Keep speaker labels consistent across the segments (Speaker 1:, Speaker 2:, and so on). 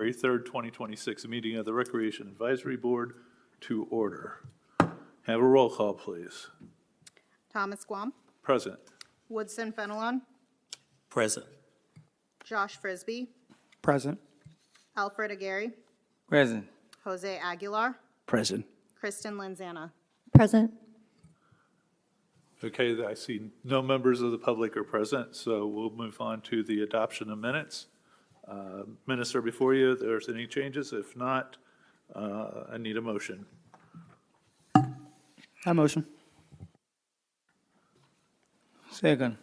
Speaker 1: 3rd, 2026 meeting of the Recreation Advisory Board to order. Have a roll call, please.
Speaker 2: Thomas Guam,
Speaker 1: Present.
Speaker 2: Woodson Fenelon,
Speaker 3: Present.
Speaker 2: Josh Frisbee,
Speaker 4: Present.
Speaker 2: Alfred Aguirre,
Speaker 4: Present.
Speaker 2: Jose Aguilar,
Speaker 4: Present.
Speaker 2: Kristen Lanzana.
Speaker 5: Present.
Speaker 1: Okay, I see no members of the public are present, so we'll move on to the adoption of minutes. Minutes are before you. If there's any changes, if not, I need a motion.
Speaker 4: I motion. Second.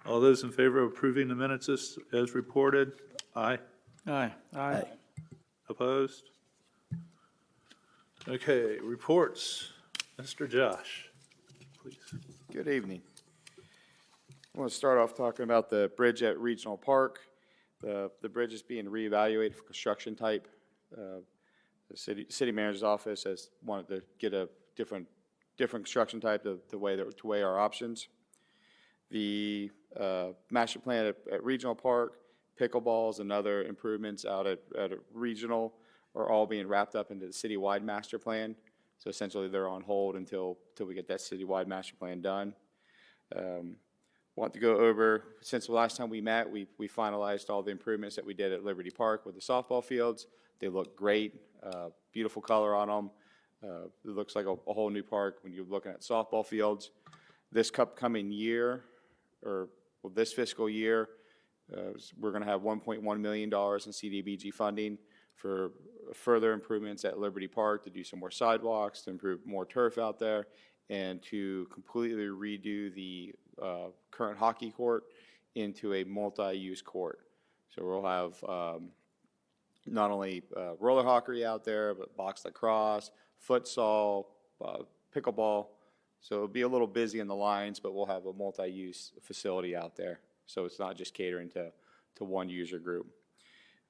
Speaker 1: All those in favor of approving the minutes as reported? Aye.
Speaker 4: Aye. Aye.
Speaker 1: Opposed? Okay, reports. Mr. Josh, please.
Speaker 6: Good evening. I want to start off talking about the bridge at Regional Park. The bridge is being reevaluated for construction type. The city manager's office has wanted to get a different construction type to weigh our options. The master plan at Regional Park, pickleballs and other improvements out at Regional are all being wrapped up into the citywide master plan. So essentially, they're on hold until we get that citywide master plan done. Want to go over, since the last time we met, we finalized all the improvements that we did at Liberty Park with the softball fields. They look great, beautiful color on them. It looks like a whole new park when you're looking at softball fields. This upcoming year, this fiscal year, we're going to have $1.1 million in CDBG funding for further improvements at Liberty Park, to do some more sidewalks, to improve more turf out there, and to completely redo the current hockey court into a multi-use court. So we'll have not only roller hockey out there, but box lacrosse, futsal, pickleball. So it'll be a little busy in the lines, but we'll have a multi-use facility out there. So it's not just catering to one user group.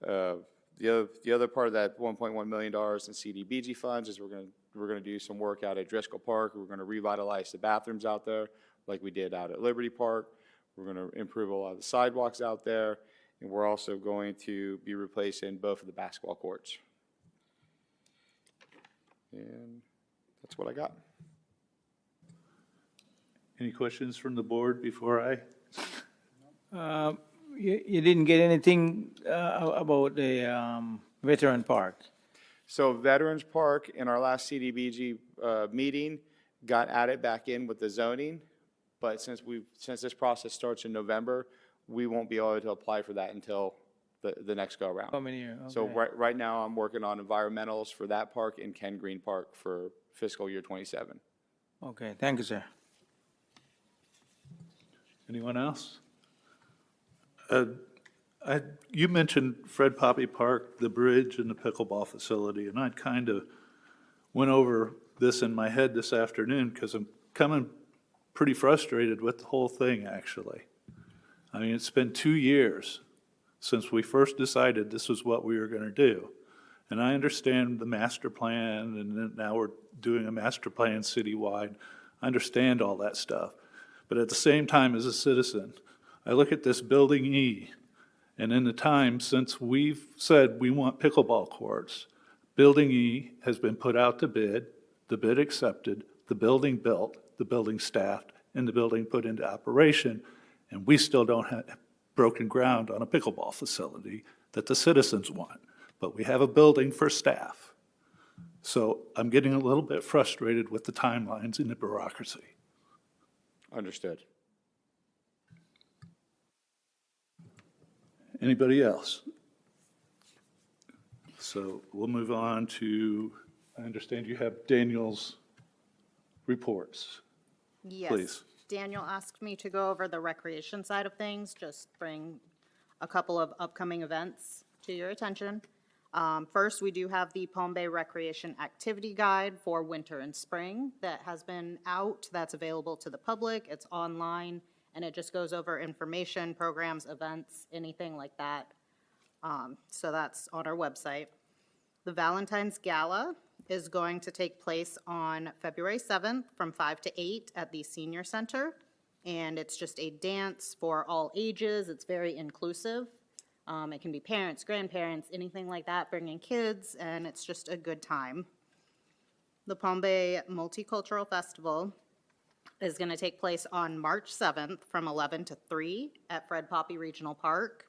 Speaker 6: The other part of that $1.1 million in CDBG funds is we're going to do some work out at Driscoll Park. We're going to revitalize the bathrooms out there like we did out at Liberty Park. We're going to improve a lot of the sidewalks out there, and we're also going to be replacing both of the basketball courts. And that's what I got.
Speaker 1: Any questions from the board before I?
Speaker 4: You didn't get anything about the veteran park?
Speaker 6: So Veterans Park, in our last CDBG meeting, got added back in with the zoning, but since this process starts in November, we won't be able to apply for that until the next go around.
Speaker 4: How many years?
Speaker 6: So right now, I'm working on environmentals for that park and Ken Green Park for fiscal year 27.
Speaker 4: Okay, thank you, sir.
Speaker 1: Anyone else? You mentioned Fred Poppy Park, the bridge, and the pickleball facility, and I kind of went over this in my head this afternoon because I'm coming pretty frustrated with the whole thing, actually. I mean, it's been 2 years since we first decided this was what we were going to do. And I understand the master plan, and then now we're doing a master plan citywide. I understand all that stuff. But at the same time, as a citizen, I look at this Building E, and in the time since we've said we want pickleball courts, Building E has been put out to bid, the bid accepted, the building built, the building staffed, and the building put into operation, and we still don't have broken ground on a pickleball facility that the citizens want. But we have a building for staff. So I'm getting a little bit frustrated with the timelines and the bureaucracy.
Speaker 6: Understood.
Speaker 1: Anybody else? So we'll move on to, I understand you have Daniel's reports.
Speaker 2: Yes.
Speaker 1: Please.
Speaker 2: Daniel asked me to go over the recreation side of things, just bring a couple of upcoming events to your attention. First, we do have the Palm Bay Recreation Activity Guide for winter and spring that has been out, that's available to the public, it's online, and it just goes over information, programs, events, anything like that. So that's on our website. The Valentine's Gala is going to take place on February 7th from 5 to 8 at the Senior Center. And it's just a dance for all ages. It's very inclusive. It can be parents, grandparents, anything like that, bringing kids, and it's just a good time. The Palm Bay Multicultural Festival is going to take place on March 7th from 11 to 3 at Fred Poppy Regional Park.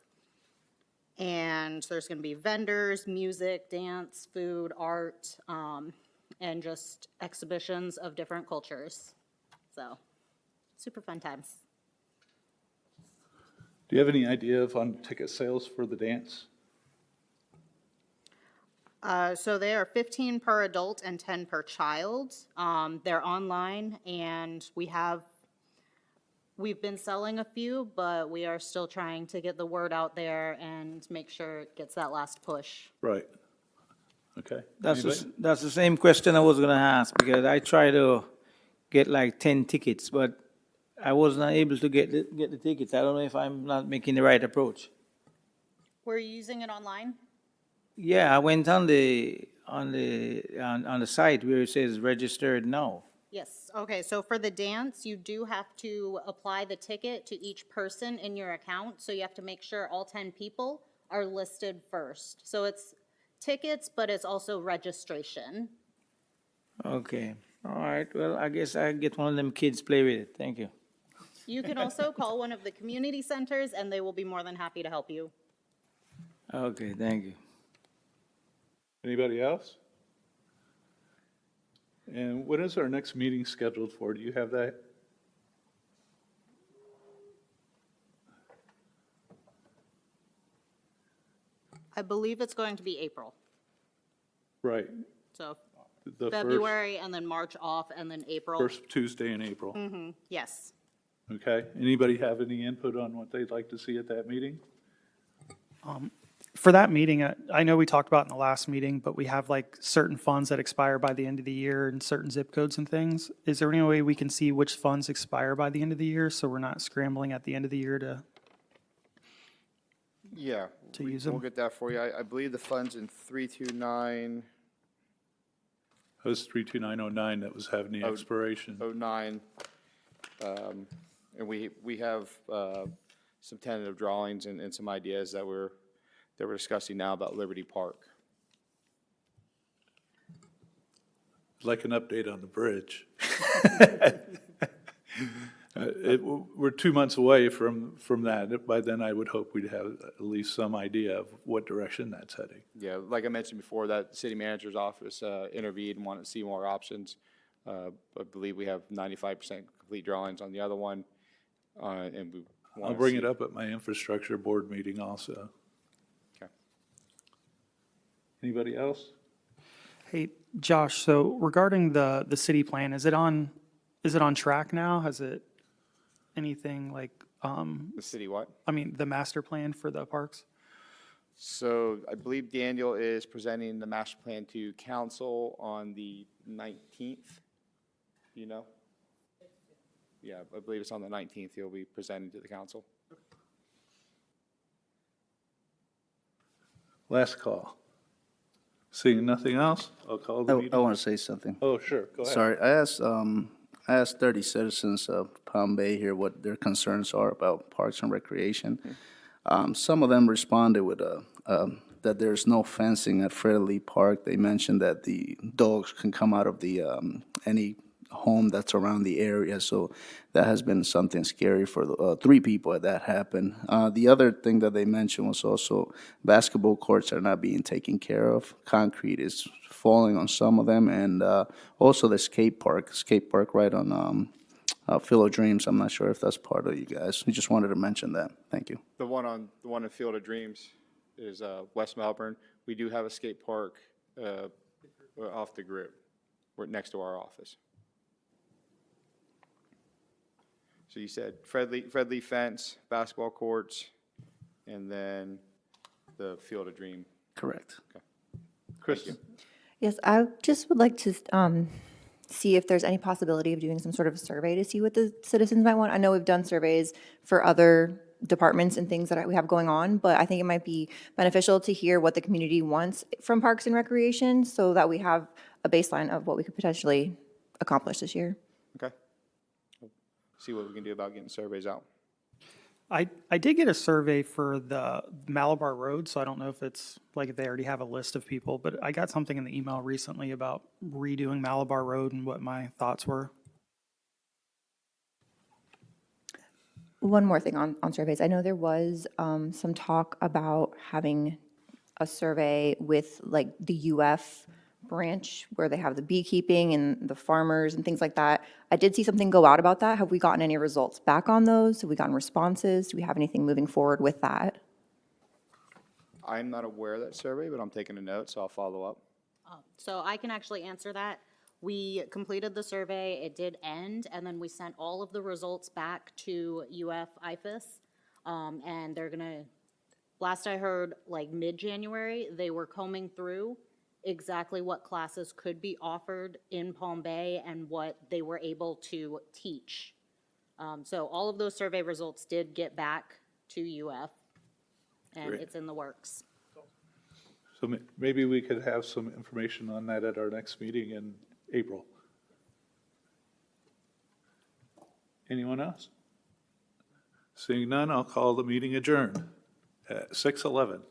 Speaker 2: And there's going to be vendors, music, dance, food, art, and just exhibitions of different cultures. So, super fun times.
Speaker 1: Do you have any idea on ticket sales for the dance?
Speaker 2: So they are 15 per adult and 10 per child. They're online, and we've been selling a few, but we are still trying to get the word out there and make sure it gets that last push.
Speaker 1: Right. Okay.
Speaker 4: That's
Speaker 1: Anybody?
Speaker 4: that's the same question I was gonna ask, because I tried to get like 10 tickets, but I was not able to get the tickets. I don't know if I'm not making the right approach.
Speaker 2: Were you using it online?
Speaker 4: Yeah, I went on the site where it says registered now.
Speaker 2: Yes, okay, so for the dance, you do have to apply the ticket to each person in your account, so you have to make sure all 10 people are listed first. So it's tickets, but it's also registration.
Speaker 4: Okay, all right, well, I guess I get one of them kids play with it. Thank you.
Speaker 2: You can also call one of the community centers, and they will be more than happy to help you.
Speaker 4: Okay, thank you.
Speaker 1: Anybody else? And when is our next meeting scheduled for? Do you have that?
Speaker 2: I believe it's going to be April,
Speaker 1: Right.
Speaker 2: so
Speaker 1: The
Speaker 2: February, and then March off, and then April.
Speaker 1: first Tuesday in April.
Speaker 2: Yes.
Speaker 1: Okay. Anybody have any input on what they'd like to see at that meeting?
Speaker 3: For that meeting, I know we talked about in the last meeting, but we have like certain funds that expire by the end of the year and certain zip codes and things. Is there any way we can see which funds expire by the end of the year, so we're not scrambling at the end of the year to?
Speaker 6: Yeah.
Speaker 3: To
Speaker 6: we-
Speaker 3: use
Speaker 6: We'll
Speaker 3: them?
Speaker 6: get that for you. I believe the funds in 32909,
Speaker 1: That was 32909 that was having the expiration.
Speaker 6: and we have some tentative drawings and some ideas that we're discussing now about Liberty Park.
Speaker 1: Like an update on the bridge. We're 2 months away from that. By then, I would hope we'd have at least some idea of what direction that's heading.
Speaker 6: Yeah, like I mentioned before, that city manager's office intervened and wanted to see more options. I believe we have 95% complete drawings on the other one, and we
Speaker 1: I'll
Speaker 6: want to
Speaker 1: bring
Speaker 6: see.
Speaker 1: it up at my infrastructure board meeting also.
Speaker 6: Okay.
Speaker 1: Anybody else?
Speaker 3: Hey, Josh, so regarding the city plan, is it on track now? Has it anything like,
Speaker 6: The city what?
Speaker 3: I mean, the master plan for the parks?
Speaker 6: So I believe Daniel is presenting the master plan to council on the 19th. Do you know? Yeah, I believe it's on the 19th. He'll be presenting to the council.
Speaker 1: Last call. Seeing nothing else, I'll call the
Speaker 5: I
Speaker 1: meeting.
Speaker 5: want to say something.
Speaker 1: Oh, sure, go ahead.
Speaker 5: Sorry, I asked 30 citizens of Palm Bay here what their concerns are about parks and recreation. Some of them responded with that there's no fencing at Fred Lee Park. They mentioned that the dogs can come out of the any home that's around the area, so that has been something scary for 3 people that happened. The other thing that they mentioned was also basketball courts are not being taken care of. Concrete is falling on some of them, and also the skate park right on Field of Dreams. I'm not sure if that's part of you guys. We just wanted to mention that. Thank you.
Speaker 6: The one in Field of Dreams is West Melbourne. We do have a skate park off the grid. We're next to our office. So you said Fred Lee fence, basketball courts, and then the Field of Dream.
Speaker 5: Correct.
Speaker 1: Kristen?
Speaker 7: Yes, I just would like to see if there's any possibility of doing some sort of survey to see what the citizens might want. I know we've done surveys for other departments and things that we have going on, but I think it might be beneficial to hear what the community wants from Parks and Recreation so that we have a baseline of what we could potentially accomplish this year.
Speaker 6: Okay. See what we can do about getting surveys out.
Speaker 3: I did get a survey for the Malabar Road, so I don't know if it's, like, if they already have a list of people, but I got something in the email recently about redoing Malabar Road and what my thoughts were.
Speaker 7: One more thing on surveys. I know there was some talk about having a survey with like the UF branch where they have the beekeeping and the farmers and things like that. I did see something go out about that. Have we gotten any results back on those? Have we gotten responses? Do we have anything moving forward with that?
Speaker 6: I'm not aware of that survey, but I'm taking a note, so I'll follow up.
Speaker 2: So I can actually answer that. We completed the survey, it did end, and then we sent all of the results back to UF IFAS. And they're gonna, last I heard, like mid-January, they were combing through exactly what classes could be offered in Palm Bay and what they were able to teach. So all of those survey results did get back to UF, and
Speaker 1: Great.
Speaker 2: it's in the works.
Speaker 1: So maybe we could have some information on that at our next meeting in April. Anyone else? Seeing none, I'll call the meeting adjourned at 6:11.